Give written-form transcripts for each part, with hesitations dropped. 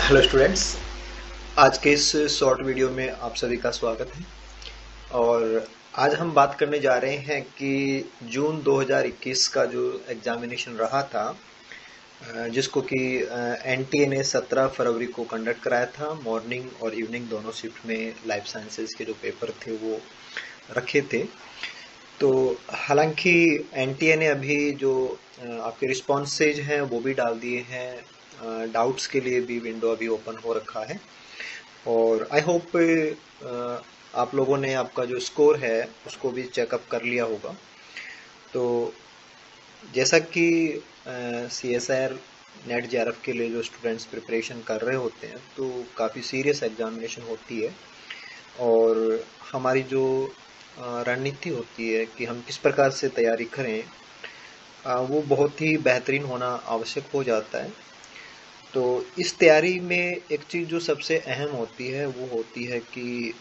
Hello students, आज के इस शॉर्ट वीडियो में आप सभी का स्वागत है। और आज हम बात करने जा रहे हैं कि जून 2021 का जो एग्जामिनेशन रहा था, जिसको कि एनटीए ने 17 फरवरी को कंडक्ट कराया था। मॉर्निंग और इवनिंग दोनों शिफ्ट में लाइफ साइंसेज के जो पेपर थे वो रखे थे। तो हालांकि एनटीए ने अभी जो आपके रिस्पॉन्सेज हैं वो भी डाल दिए हैं। डाउट्स के लिए भी विंडो अभी ओपन हो रखा है। और आई होप आप लोगों ने आपका जो स्कोर है उसको भी चेकअप कर लिया होगा। तो जैसा कि CSIR नेट जेआरएफ के लिए जो स्टूडेंट्स प्रिपरेशन कर रहे होते हैं तो काफ़ी सीरियस एग्जामिनेशन होती है। और हमारी जो रणनीति होती है कि हम किस प्रकार से तैयारी करें, वो बहुत ही बेहतरीन होना आवश्यक हो जाता है। तो इस तैयारी में एक चीज़ जो सबसे अहम होती है वो होती है कि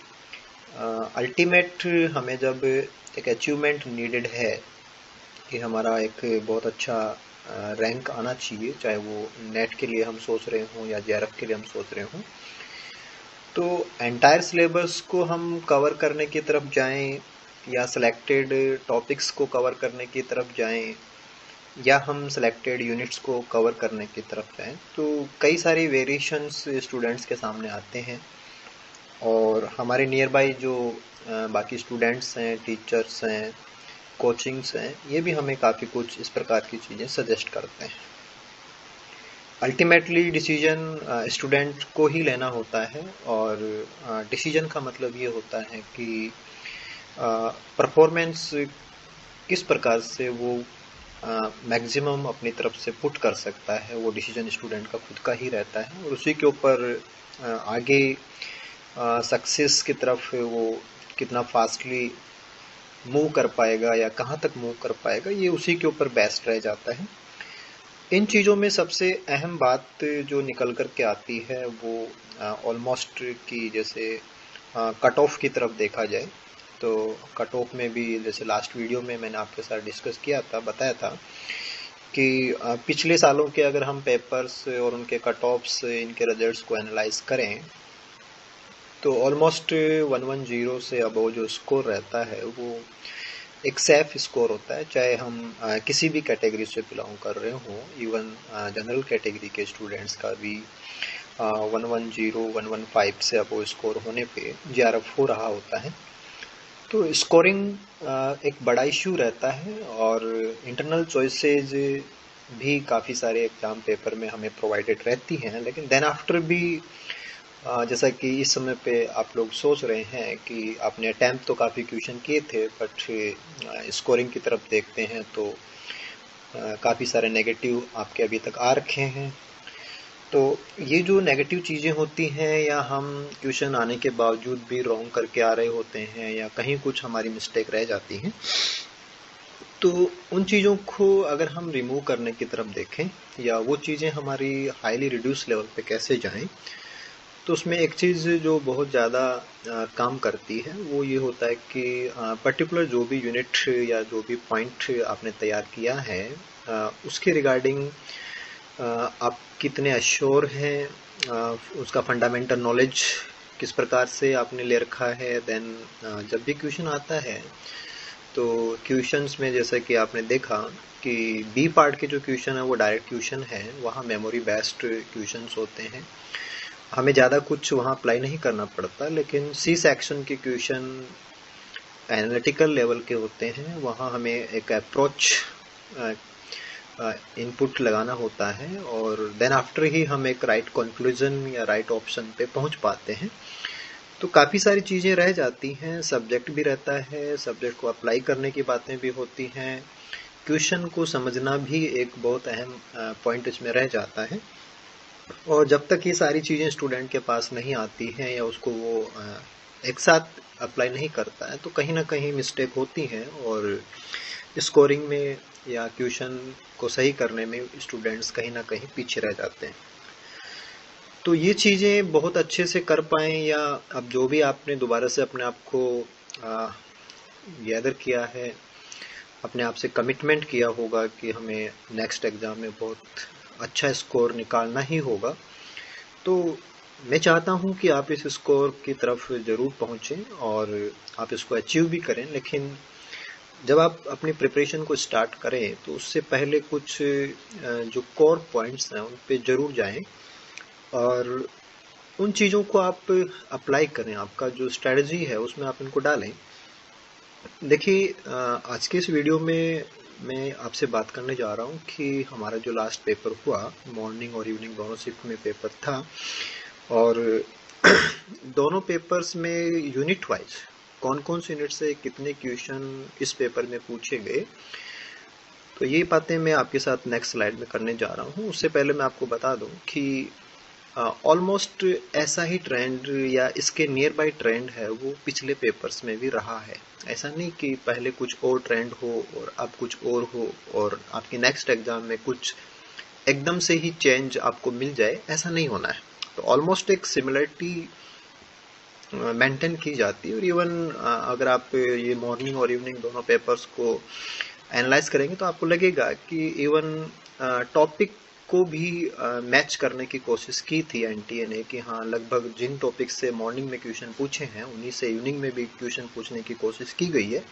अल्टीमेट हमें जब एक अचीवमेंट नीडेड है कि हमारा एक बहुत अच्छा रैंक आना चाहिए, चाहे वो नेट के लिए हम सोच रहे हों या जेआरएफ के लिए हम सोच रहे हों, तो एंटायर सिलेबस को हम कवर करने की तरफ जाएं या सिलेक्टेड टॉपिक्स को कवर करने की तरफ जाएं या हम सिलेक्टेड यूनिट्स को कवर करने की तरफ जाएं, तो कई सारी वेरिएशंस स्टूडेंट्स के सामने आते हैं। और हमारे नियर बाई जो बाकी स्टूडेंट्स हैं, टीचर्स हैं, कोचिंग्स हैं, ये भी हमें काफ़ी कुछ इस प्रकार की चीज़ें सजेस्ट करते हैं। अल्टीमेटली डिसीजन स्टूडेंट को ही लेना होता है। और डिसीजन का मतलब ये होता है कि परफॉर्मेंस किस प्रकार से वो मैक्सिमम अपनी तरफ से पुट कर सकता है, वो डिसीजन स्टूडेंट का खुद का ही रहता है। और उसी के ऊपर आगे सक्सेस की तरफ वो कितना फास्टली मूव कर पाएगा या कहाँ तक मूव कर पाएगा, ये उसी के ऊपर बेस्ट रह जाता है। इन चीज़ों में सबसे अहम बात जो निकल कर के आती है वो ऑलमोस्ट कि जैसे कट ऑफ की तरफ देखा जाए तो कट ऑफ में भी जैसे लास्ट वीडियो में मैंने आपके साथ डिस्कस किया था, बताया था कि पिछले सालों के अगर हम पेपर्स और उनके कट ऑफ्स, इनके रिजल्ट्स को एनालाइज करें तो ऑलमोस्ट 110 से अबव जो स्कोर रहता है वो एक सेफ स्कोर होता है। चाहे हम किसी भी कैटेगरी से बिलोंग कर रहे हों, इवन जनरल कैटेगरी के स्टूडेंट्स का भी 110, 115 से अबव स्कोर होने पे जेआरएफ हो रहा होता है। तो स्कोरिंग एक बड़ा इश्यू रहता है। और इंटरनल चॉइसेज भी काफ़ी सारे एग्जाम पेपर में हमें प्रोवाइडेड रहती हैं, लेकिन देन आफ्टर भी जैसा कि इस समय पे आप लोग सोच रहे हैं कि आपने अटैम्प्ट तो काफ़ी क्वेश्चन किए थे, बट स्कोरिंग की तरफ देखते हैं तो काफ़ी सारे नेगेटिव आपके अभी तक आ रखे हैं। तो ये जो नेगेटिव चीज़ें होती हैं या हम क्वेश्चन आने के बावजूद भी रॉन्ग करके आ रहे होते हैं या कहीं कुछ हमारी मिस्टेक रह जाती हैं, तो उन चीज़ों को अगर हम रिमूव करने की तरफ देखें या वो चीज़ें हमारी हाईली रिड्यूस लेवल पे कैसे जाएं, तो उसमें एक चीज़ जो बहुत ज़्यादा काम करती है वो ये होता है कि पर्टिकुलर जो भी यूनिट या जो भी पॉइंट आपने तैयार किया है उसके रिगार्डिंग आप कितने अश्योर हैं, उसका फंडामेंटल नॉलेज किस प्रकार से आपने ले रखा है। देन जब भी क्वेश्चन आता है तो क्वेश्चंस में जैसा कि आपने देखा कि बी पार्ट के जो क्वेश्चन है वो डायरेक्ट क्वेश्चन है, वहाँ मेमोरी बेस्ड क्वेश्चंस होते हैं, हमें ज़्यादा कुछ वहाँ अप्लाई नहीं करना पड़ता। लेकिन सी सेक्शन के क्वेश्चन एनालिटिकल लेवल के होते हैं, वहाँ हमें एक अप्रोच इनपुट लगाना होता है और देन आफ्टर ही हम एक राइट कंक्लूजन या राइट ऑप्शन पे पहुँच पाते हैं। तो काफ़ी सारी चीज़ें रह जाती हैं, सब्जेक्ट भी रहता है, सब्जेक्ट को अप्लाई करने की बातें भी होती हैं, क्वेश्चन को समझना भी एक बहुत अहम पॉइंट इसमें रह जाता है। और जब तक ये सारी चीज़ें स्टूडेंट के पास नहीं आती हैं या उसको वो एक साथ अप्लाई नहीं करता है तो कहीं ना कहीं मिस्टेक होती हैं और स्कोरिंग में या क्वेश्चन को सही करने में स्टूडेंट्स कहीं ना कहीं पीछे रह जाते हैं। तो ये चीज़ें बहुत अच्छे से कर पाएँ या अब जो भी आपने दोबारा से अपने आप को गैदर किया है, अपने आप से कमिटमेंट किया होगा कि हमें नेक्स्ट एग्ज़ाम में बहुत अच्छा स्कोर निकालना ही होगा, तो मैं चाहता हूं कि आप इस स्कोर की तरफ जरूर पहुंचें और आप इसको अचीव भी करें, लेकिन जब आप अपनी प्रिपरेशन को स्टार्ट करें तो उससे पहले कुछ जो कोर पॉइंट्स हैं उन पे जरूर जाएं और उन चीज़ों को आप अप्लाई करें। आपका जो स्ट्रेटजी है उसमें आप इनको डालें। देखिए, आज के इस वीडियो में मैं आपसे बात करने जा रहा हूँ कि हमारा जो लास्ट पेपर हुआ, मॉर्निंग और इवनिंग दोनों शिफ्ट में पेपर था, और दोनों पेपर्स में यूनिट वाइज कौन कौन से यूनिट से कितने क्वेश्चन इस पेपर में पूछे गए, तो ये बातें मैं आपके साथ नेक्स्ट स्लाइड में करने जा रहा हूँ। उससे पहले मैं आपको बता दूं कि ऑलमोस्ट ऐसा ही ट्रेंड या इसके नियर बाय ट्रेंड है वो पिछले पेपर्स में भी रहा है। ऐसा नहीं कि पहले कुछ और ट्रेंड हो और अब कुछ और हो और आपके नेक्स्ट एग्जाम में कुछ एकदम से ही चेंज आपको मिल जाए, ऐसा नहीं होना है। तो ऑलमोस्ट एक सिमिलरिटी मेंटेन की जाती है। और इवन अगर आप ये मॉर्निंग और इवनिंग दोनों पेपर्स को एनालाइज करेंगे तो आपको लगेगा कि इवन टॉपिक को भी मैच करने की कोशिश की थी एनटीए ने, कि हाँ लगभग जिन टॉपिक से मॉर्निंग में क्वेश्चन पूछे हैं उन्हीं से इवनिंग में भी क्वेश्चन पूछने की कोशिश की गई है।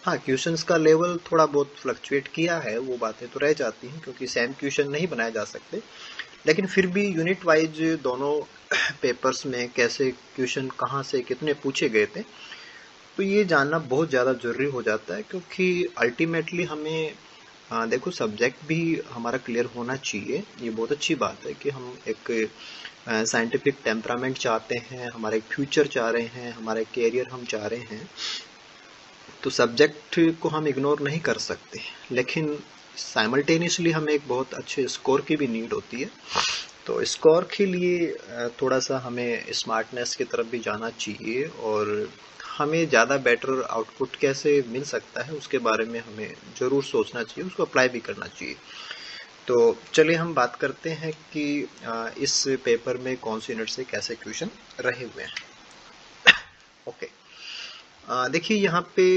हाँ, क्वेश्चंस का लेवल थोड़ा बहुत फ्लक्चुएट किया है, वो बातें तो रह जाती हैं क्योंकि सेम क्वेश्चन नहीं बनाए जा सकते, लेकिन फिर भी यूनिट वाइज दोनों पेपर्स में कैसे क्वेश्चन कहाँ से कितने पूछे गए थे, तो ये जानना बहुत ज़्यादा जरूरी हो जाता है। क्योंकि अल्टीमेटली हमें देखो, सब्जेक्ट भी हमारा क्लियर होना चाहिए। ये बहुत अच्छी बात है कि हम एक साइंटिफिक टेम्परामेंट चाहते हैं, हमारा एक फ्यूचर चाह रहे हैं, हमारा एक कैरियर हम चाह रहे हैं, तो सब्जेक्ट को हम इग्नोर नहीं कर सकते, लेकिन साइमल्टेनियसली हमें एक बहुत अच्छे स्कोर की भी नीड होती है। तो स्कोर के लिए थोड़ा सा हमें स्मार्टनेस की तरफ भी जाना चाहिए और हमें ज़्यादा बेटर आउटपुट कैसे मिल सकता है उसके बारे में हमें ज़रूर सोचना चाहिए, उसको अप्लाई भी करना चाहिए। तो चलिए हम बात करते हैं कि इस पेपर में कौन से यूनिट से कैसे क्वेश्चन रहे हुए हैं। ओके, देखिए यहाँ पे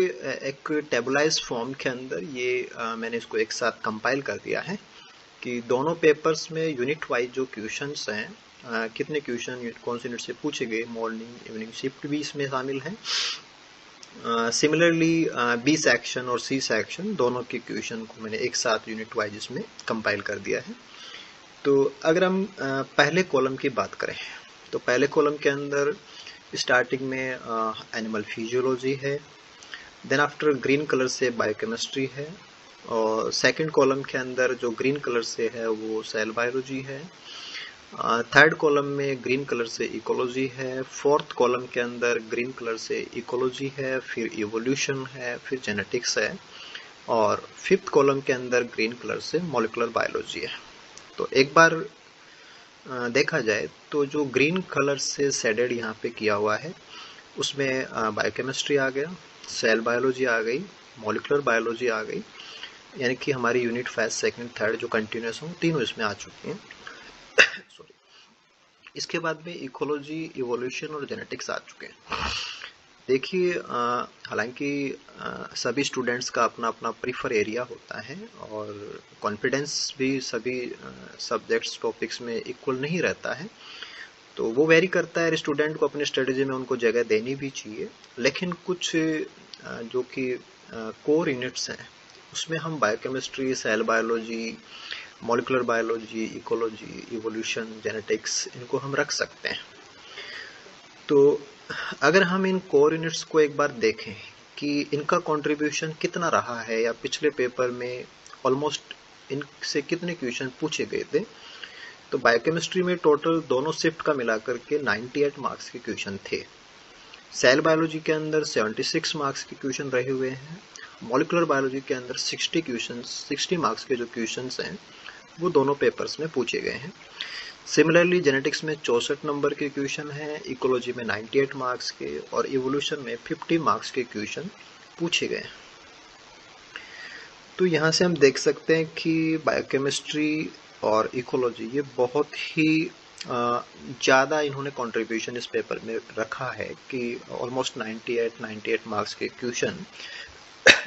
एक टेबलाइज फॉर्म के अंदर ये मैंने इसको एक साथ कंपाइल कर दिया है कि दोनों पेपर्स में यूनिट वाइज जो क्वेश्चंस हैं, कितने क्वेश्चन कौन से यूनिट से पूछे गए, मॉर्निंग इवनिंग शिफ्ट भी इसमें शामिल है। सिमिलरली बी सेक्शन और सी सेक्शन दोनों के क्वेश्चन को मैंने एक साथ यूनिट वाइज इसमें कंपाइल कर दिया है। तो अगर हम पहले कॉलम की बात करें तो पहले कॉलम के अंदर स्टार्टिंग में एनिमल फिजियोलॉजी है, देन आफ्टर ग्रीन कलर से बायोकेमिस्ट्री है, और सेकंड कॉलम के अंदर जो ग्रीन कलर से है वो सेल बायोलॉजी है, थर्ड कॉलम में ग्रीन कलर से इकोलॉजी है, फोर्थ कॉलम के अंदर ग्रीन कलर से इकोलॉजी है, फिर इवोल्यूशन है, फिर जेनेटिक्स है, और फिफ्थ कॉलम के अंदर ग्रीन कलर से मॉलिक्यूलर बायोलॉजी है। तो एक बार देखा जाए तो जो ग्रीन कलर से शेडेड यहाँ पे किया हुआ है उसमें बायोकेमिस्ट्री आ गया, सेल बायोलॉजी आ गई, मॉलिक्यूलर बायोलॉजी आ गई, यानी कि हमारी यूनिट फर्स्ट सेकंड थर्ड जो कंटिन्यूस हो तीनों इसमें आ चुकी हैं। सॉरी, इसके बाद में इकोलॉजी, इवोल्यूशन और जेनेटिक्स आ चुके हैं। देखिए, हालांकि सभी स्टूडेंट्स का अपना अपना प्रीफर एरिया होता है और कॉन्फिडेंस भी सभी सब्जेक्ट्स टॉपिक्स में इक्वल नहीं रहता है, तो वो वेरी करता है। स्टूडेंट को अपनी स्ट्रेटजी में उनको जगह देनी भी चाहिए, लेकिन कुछ जो कि कोर यूनिट्स हैं उसमें हम biochemistry, cell biology, molecular biology, ecology, evolution, genetics, इनको हम रख सकते हैं। तो अगर हम इन कोर यूनिट्स को एक बार देखें कि इनका कंट्रीब्यूशन कितना रहा है या पिछले पेपर में ऑलमोस्ट इनसे कितने क्वेश्चन पूछे गए थे, तो बायोकेमिस्ट्री में टोटल दोनों शिफ्ट का मिलाकर के 98 मार्क्स के क्वेश्चन थे। सेल बायोलॉजी के अंदर 76 मार्क्स के क्वेश्चन रहे हुए हैं। मॉलिक्यूलर बायोलॉजी के अंदर 60 मार्क्स के जो क्वेश्चन हैं वो दोनों पेपर्स में पूछे गए हैं। सिमिलरली जेनेटिक्स में 64 नंबर के क्वेश्चन हैं, इकोलॉजी में 98 मार्क्स के, और इवोल्यूशन में 50 मार्क्स के क्वेश्चन पूछे गए। तो यहाँ से हम देख सकते हैं कि बायोकेमिस्ट्री और इकोलॉजी ये बहुत ही ज़्यादा इन्होंने कंट्रीब्यूशन इस पेपर में रखा है कि ऑलमोस्ट 98 मार्क्स के क्वेश्चन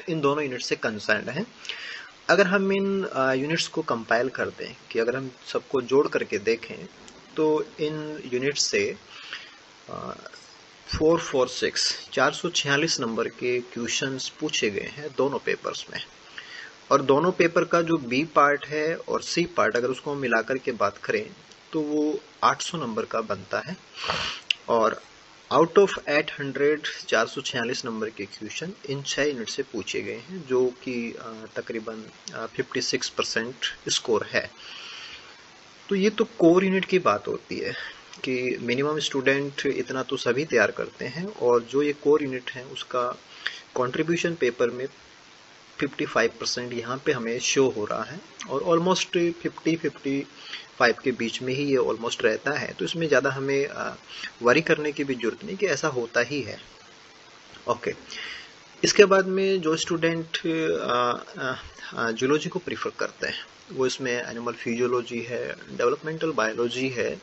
इन दोनों यूनिट से कंसर्न्ड हैं। अगर हम इन यूनिट्स को कंपाइल कर दें, कि अगर हम सबको जोड़ करके देखें तो इन यूनिट से 446 नंबर के क्वेश्चंस पूछे गए हैं दोनों पेपर्स में। और दोनों पेपर का जो बी पार्ट है और सी पार्ट अगर उसको हम मिलाकर के बात करें तो वो 800 नंबर का बनता है। और आउट ऑफ 800 446 नंबर के क्वेश्चन इन 6 यूनिट से पूछे गए हैं, जो कि तकरीबन 56% स्कोर है। तो ये तो कोर यूनिट की बात होती है कि मिनिमम स्टूडेंट इतना तो सभी तैयार करते हैं, और जो ये कोर यूनिट है उसका कंट्रीब्यूशन पेपर में 55% यहाँ पे हमें शो हो रहा है, और ऑलमोस्ट 50-55 के बीच में ही ये ऑलमोस्ट रहता है। तो इसमें ज़्यादा हमें वरी करने की भी जरूरत नहीं कि ऐसा होता ही है। ओके, इसके बाद में जो स्टूडेंट जूलॉजी को प्रीफर करते हैं वो इसमें एनिमल फिजियोलॉजी है, डेवलपमेंटल बायोलॉजी है,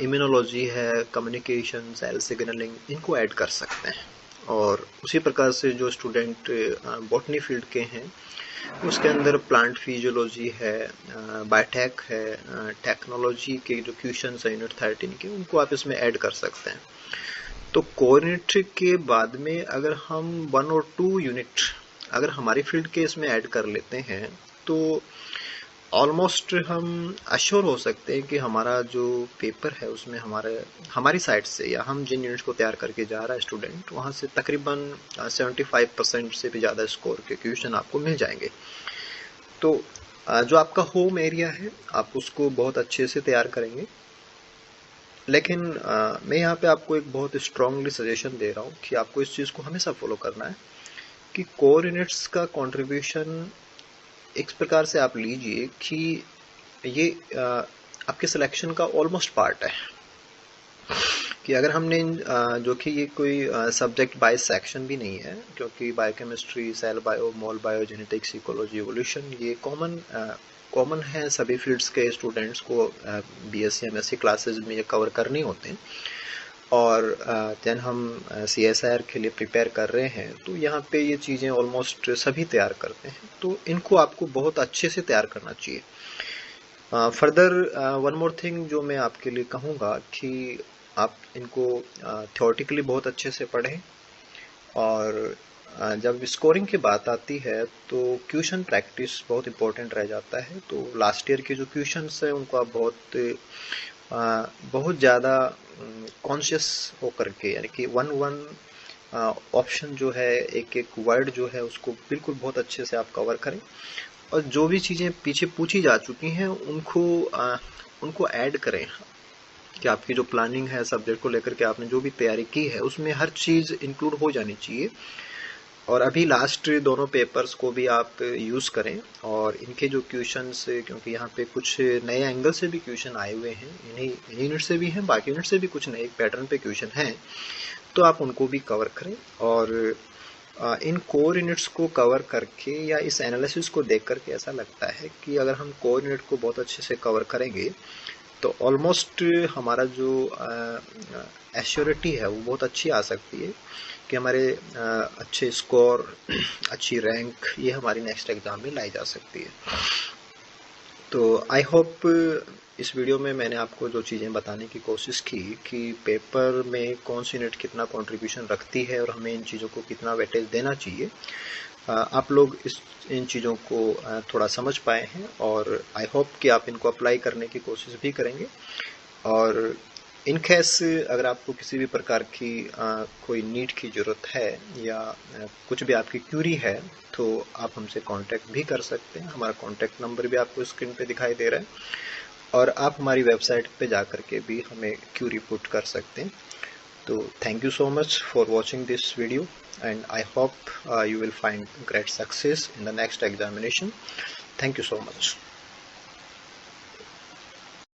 इम्यूनोलॉजी है, कम्युनिकेशन, सेल सिग्नलिंग, इनको ऐड कर सकते हैं। और उसी प्रकार से जो स्टूडेंट बॉटनी फील्ड के हैं उसके अंदर प्लांट फिजियोलॉजी है, बायोटेक है, टेक्नोलॉजी के जो क्वेश्चंस है यूनिट 13 के, उनको आप इसमें ऐड कर सकते हैं। तो कोर यूनिट के बाद में अगर हम 1 और 2 यूनिट अगर हमारी फील्ड के इसमें ऐड कर लेते हैं तो ऑलमोस्ट हम अश्योर हो सकते हैं कि हमारा जो पेपर है उसमें हमारी साइड से, या हम जिन यूनिट्स को तैयार करके जा रहा है स्टूडेंट, वहाँ से तकरीबन 75% से भी ज़्यादा स्कोर के क्वेश्चन आपको मिल जाएंगे। तो जो आपका होम एरिया है आप उसको बहुत अच्छे से तैयार करेंगे। लेकिन मैं यहाँ पे आपको एक बहुत स्ट्रांगली सजेशन दे रहा हूँ कि आपको इस चीज़ को हमेशा फॉलो करना है कि कोर यूनिट्स का कंट्रीब्यूशन इस प्रकार से आप लीजिए कि ये आपके सिलेक्शन का ऑलमोस्ट पार्ट है। कि अगर हमने जो कि ये कोई सब्जेक्ट बाय सेक्शन भी नहीं है, क्योंकि बायोकेमिस्ट्री, सेल बायो, मोल बायो, जेनेटिक्स, इकोलॉजी, इवोल्यूशन ये कॉमन है सभी फील्ड्स के स्टूडेंट्स को बीएससी एमएससी क्लासेस में ये कवर करने होते हैं। और देन हम CSIR के लिए प्रिपेयर कर रहे हैं तो यहाँ पे ये चीज़ें ऑलमोस्ट सभी तैयार करते हैं, तो इनको आपको बहुत अच्छे से तैयार करना चाहिए। फर्दर वन मोर थिंग जो मैं आपके लिए कहूँगा कि आप इनको थ्योरेटिकली बहुत अच्छे से पढ़ें, और जब स्कोरिंग की बात आती है तो क्वेश्चन प्रैक्टिस बहुत इंपॉर्टेंट रह जाता है। तो लास्ट ईयर के जो क्वेश्चंस हैं उनको आप बहुत ज़्यादा कॉन्शियस होकर के, यानी कि वन ऑप्शन जो है, एक एक वर्ड जो है उसको बिल्कुल बहुत अच्छे से आप कवर करें, और जो भी चीज़ें पीछे पूछी जा चुकी हैं उनको ऐड करें कि आपकी जो प्लानिंग है सब्जेक्ट को लेकर के आपने जो भी तैयारी की है उसमें हर चीज़ इंक्लूड हो जानी चाहिए। और अभी लास्ट दोनों पेपर्स को भी आप यूज़ करें, और इनके जो क्वेश्चंस, क्योंकि यहाँ पे कुछ नए एंगल से भी क्वेश्चन आए हुए हैं, इन्हीं यूनिट से भी हैं, बाकी यूनिट से भी कुछ नए पैटर्न पे क्वेश्चन हैं, तो आप उनको भी कवर करें। और इन कोर यूनिट्स को कवर करके या इस एनालिसिस को देख करके ऐसा लगता है कि अगर हम कोर यूनिट को बहुत अच्छे से कवर करेंगे तो ऑलमोस्ट हमारा जो एश्योरिटी है वो बहुत अच्छी आ सकती है कि हमारे अच्छे स्कोर, अच्छी रैंक ये हमारी नेक्स्ट एग्जाम में लाई जा सकती है। तो आई होप इस वीडियो में मैंने आपको जो चीज़ें बताने की कोशिश की कि पेपर में कौन सी यूनिट कितना कंट्रीब्यूशन रखती है और हमें इन चीज़ों को कितना वेटेज देना चाहिए, आप लोग इन चीज़ों को थोड़ा समझ पाए हैं, और आई होप कि आप इनको अप्लाई करने की कोशिश भी करेंगे। और इन केस अगर आपको किसी भी प्रकार की कोई नीड की ज़रूरत है या कुछ भी आपकी क्यूरी है तो आप हमसे कांटेक्ट भी कर सकते हैं। हमारा कांटेक्ट नंबर भी आपको स्क्रीन पे दिखाई दे रहा है, और आप हमारी वेबसाइट पे जाकर के भी हमें क्यूरी पुट कर सकते हैं। तो thank you so much for watching this video, and I hope you will find great success in the next examination. Thank you so much.